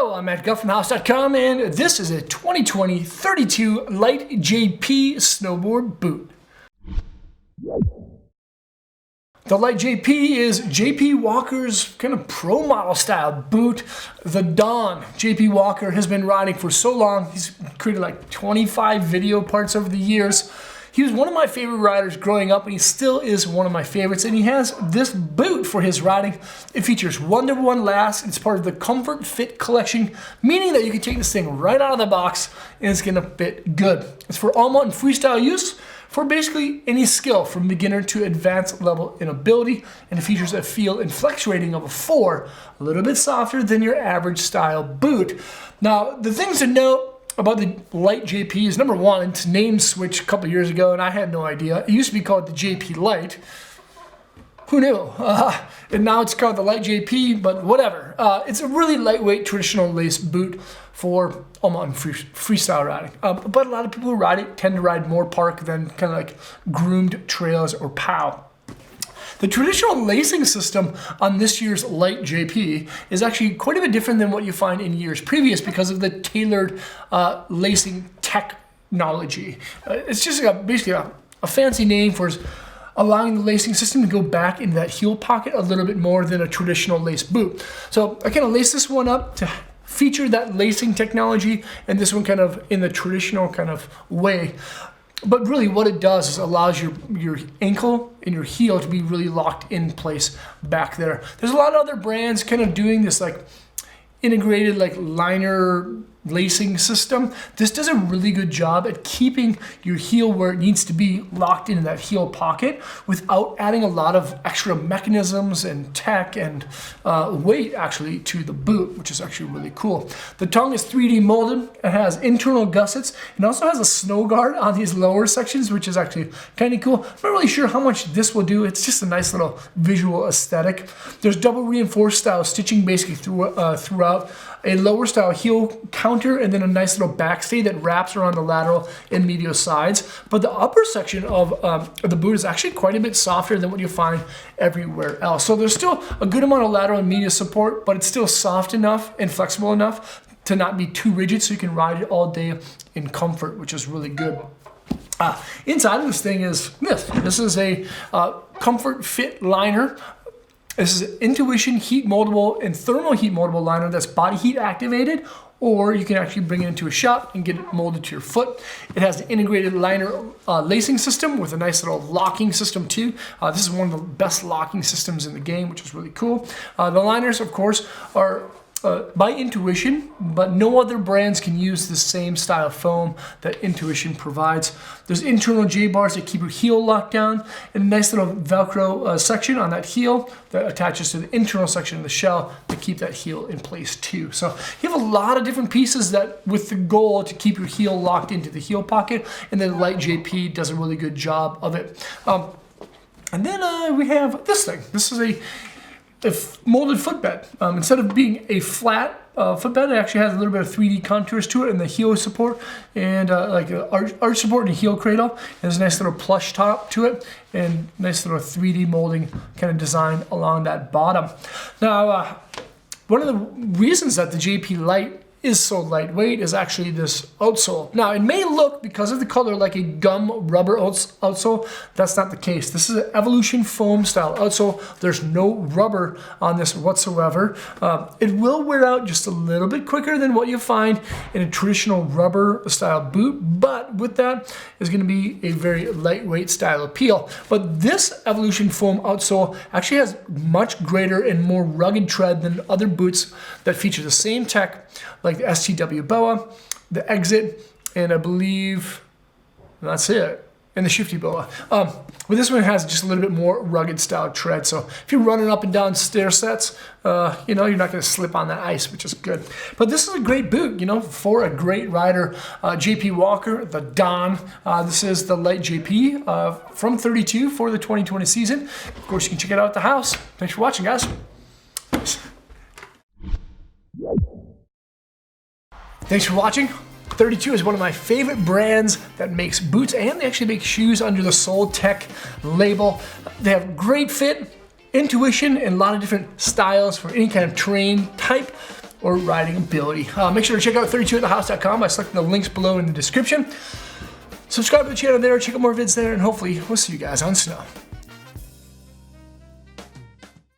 Hello, I'm Matt Guff from House.com, and this is a 2020 ThirtyTwo Light JP snowboard boot. The Light JP is JP Walker's kind of pro model style boot. The Dawn. JP Walker has been riding for so long. He's created like 25 video parts over the years. He was one of my favorite riders growing up, and he still is one of my favorites. And he has this boot for his riding. It features 1-to-1 last. It's part of the Comfort Fit collection, meaning that you can take this thing right out of the box and it's gonna fit good. It's for all mountain freestyle use for basically any skill from beginner to advanced level in ability, and it features a feel and flex rating of a 4, a little bit softer than your average style boot. Now, the things to note about the Light JP is, number one, its name switched a couple years ago, and I had no idea. It used to be called the JP Light. Who knew? And now it's called the Light JP, but whatever. It's a really lightweight traditional lace boot for all mountain freestyle riding. But a lot of people who ride it tend to ride more park than kind of like groomed trails or POW. The traditional lacing system on this year's Light JP is actually quite a bit different than what you find in years previous because of the tailored lacing technology. It's just basically a fancy name for allowing the lacing system to go back into that heel pocket a little bit more than a traditional lace boot. So I kind of laced this one up to feature that lacing technology, and this one kind of in the traditional kind of way. But really what it does is allows your ankle and your heel to be really locked in place back there. There's a lot of other brands kind of doing this like integrated like liner lacing system. This does a really good job at keeping your heel where it needs to be, locked into that heel pocket, without adding a lot of extra mechanisms and tech and weight actually to the boot, which is actually really cool. The tongue is 3D molded. It has internal gussets and also has a snow guard on these lower sections, which is actually kind of cool. I'm not really sure how much this will do. It's just a nice little visual aesthetic. There's double reinforced style stitching basically throughout, a lower style heel counter, and then a nice little backstay that wraps around the lateral and medial sides. But the upper section of the boot is actually quite a bit softer than what you find everywhere else. So there's still a good amount of lateral and medial support, but it's still soft enough and flexible enough to not be too rigid, so you can ride it all day in comfort, which is really good. Inside of this thing is this. This is a Comfort Fit liner. This is an Intuition heat moldable and thermal heat moldable liner that's body heat activated, or you can actually bring it into a shop and get it molded to your foot. It has an integrated liner lacing system with a nice little locking system too. This is one of the best locking systems in the game, which is really cool. The liners, of course, are by Intuition, but no other brands can use the same style foam that Intuition provides. There's internal J-bars that keep your heel locked down, and a nice little Velcro section on that heel that attaches to the internal section of the shell to keep that heel in place too. So you have a lot of different pieces that with the goal to keep your heel locked into the heel pocket, and then Light JP does a really good job of it. And then we have this thing. This is a molded footbed. Instead of being a flat footbed, it actually has a little bit of 3D contours to it, and the heel support and like an arch support and a heel cradle. There's a nice little plush top to it and nice little 3D molding kind of design along that bottom. Now, one of the reasons that the JP Light is so lightweight is actually this outsole. Now, it may look, because of the color, like a gum rubber outsole. That's not the case. This is an Evolution foam style outsole. There's no rubber on this whatsoever. It will wear out just a little bit quicker than what you find in a traditional rubber style boot, but with that is going to be a very lightweight style appeal. But this Evolution foam outsole actually has much greater and more rugged tread than other boots that feature the same tech, like the STW Boa, the Exit, and I believe that's it, and the Shifty Boa. But this one has just a little bit more rugged style tread, so if you're running up and down stair sets, you know, you're not going to slip on that ice, which is good. But this is a great boot, you know, for a great rider. JP Walker, the Dawn. This is the Light JP from ThirtyTwo for the 2020 season. Of course, you can check it out at the house. Thanks for watching, guys. Thanks for watching. ThirtyTwo is one of my favorite brands that makes boots, and they actually make shoes under the Sole Tech label. They have great fit, intuition, and a lot of different styles for any kind of terrain type. or riding ability. Make sure to check out 32atthehouse.com by selecting the links below in the description. Subscribe to the channel there, check out more vids there, and hopefully we'll see you guys on snow.